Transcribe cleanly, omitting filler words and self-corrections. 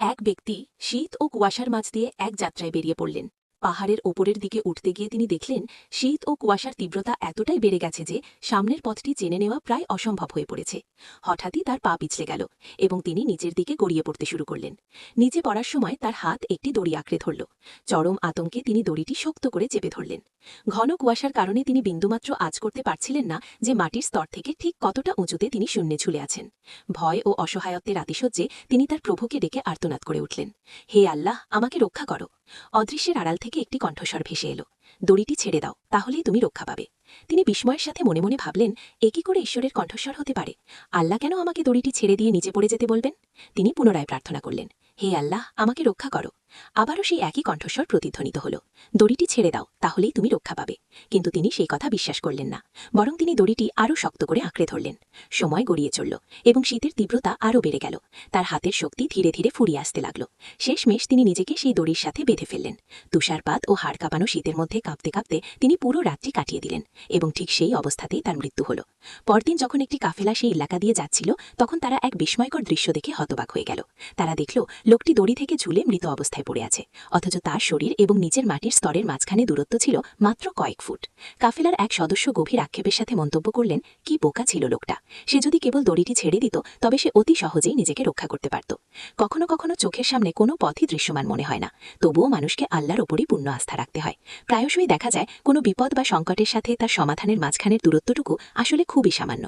এক ব্যক্তি শীত ও কুয়াশার মাঝ দিয়ে এক যাত্রায় বেরিয়ে পড়লেন। পাহাড়ের ওপরের দিকে উঠতে গিয়ে তিনি দেখলেন শীত ও কুয়াশার তীব্রতা এতটাই বেড়ে গেছে যে সামনের পথটি চেনে নেওয়া প্রায় অসম্ভব হয়ে পড়েছে। হঠাৎই তার পা পিছলে গেল এবং তিনি নিচের দিকে গড়িয়ে পড়তে শুরু করলেন। নিচে পড়ার সময় তার হাত একটি দড়ি আঁকড়ে ধরল। চরম আতঙ্কে তিনি দড়িটি শক্ত করে চেপে ধরলেন। ঘন কুয়াশার কারণে তিনি বিন্দুমাত্র আঁচ করতে পারছিলেন না যে মাটির স্তর থেকে ঠিক কতটা উঁচুতে তিনি শূন্যে ঝুলে আছেন। ভয় ও অসহায়ত্বের আতিশয্যে তিনি তার প্রভুকে ডেকে আর্তনাদ করে উঠলেন, হে আল্লাহ, আমাকে রক্ষা করো। অদৃশ্যের আড়াল থেকে একটি কণ্ঠস্বর ভেসে এলো, দড়িটি ছেড়ে দাও, তাহলেই তুমি রক্ষা পাবে। তিনি বিস্ময়ের সাথে মনে মনে ভাবলেন, এ কি করে ঈশ্বরের কণ্ঠস্বর হতে পারে? আল্লাহ কেন আমাকে দড়িটি ছেড়ে দিয়ে নিচে পড়ে যেতে বলবেন? তিনি পুনরায় প্রার্থনা করলেন, হে আল্লাহ, আমাকে রক্ষা করো। আবারও সেই একই কণ্ঠস্বর প্রতিধ্বনিত হল, দড়িটি ছেড়ে দাও, তাহলেই তুমি রক্ষা পাবে। কিন্তু তিনি সেই কথা বিশ্বাস করলেন না, বরং তিনি দড়িটি আরও শক্ত করে আঁকড়ে ধরলেন। সময় গড়িয়ে চলল এবং শীতের তীব্রতা আরও বেড়ে গেল। তার হাতের শক্তি ধীরে ধীরে ফুরিয়ে আসতে লাগল। শেষমেশ তিনি নিজেকে সেই দড়ির সাথে বেঁধে ফেললেন। তুষারপাত ও হাড় কাঁপানো শীতের মধ্যে কাঁপতে কাঁপতে তিনি পুরো রাত্রি কাটিয়ে দিলেন এবং ঠিক সেই অবস্থাতেই তার মৃত্যু হল। পরদিন যখন একটি কাফেলা সেই এলাকা দিয়ে যাচ্ছিল, তখন তারা এক বিস্ময়কর দৃশ্য দেখে হতবাক হয়ে গেল। তারা দেখল, লোকটি দড়ি থেকে ঝুলে মৃত অবস্থায় পড়ে আছে, অথচ তার শরীর এবং নিচের মাটির স্তরের মাঝখানে দূরত্ব ছিল মাত্র কয়েক ফুট। কাফেলার এক সদস্য গভীর আক্ষেপের সাথে মন্তব্য করলেন, কি বোকা ছিল লোকটা! সে যদি কেবল দড়িটি ছেড়ে দিত, তবে সে অতি সহজেই নিজেকে রক্ষা করতে পারত। কখনো কখনো চোখের সামনে কোনো পথই দৃশ্যমান মনে হয় না, তবুও মানুষকে আল্লাহর ওপরই পূর্ণ আস্থা রাখতে হয়। প্রায়শই দেখা যায় কোনো বিপদ বা সংকটের সাথে তার সমাধানের মাঝখানের দূরত্বটুকু আসলে খুবই সামান্য।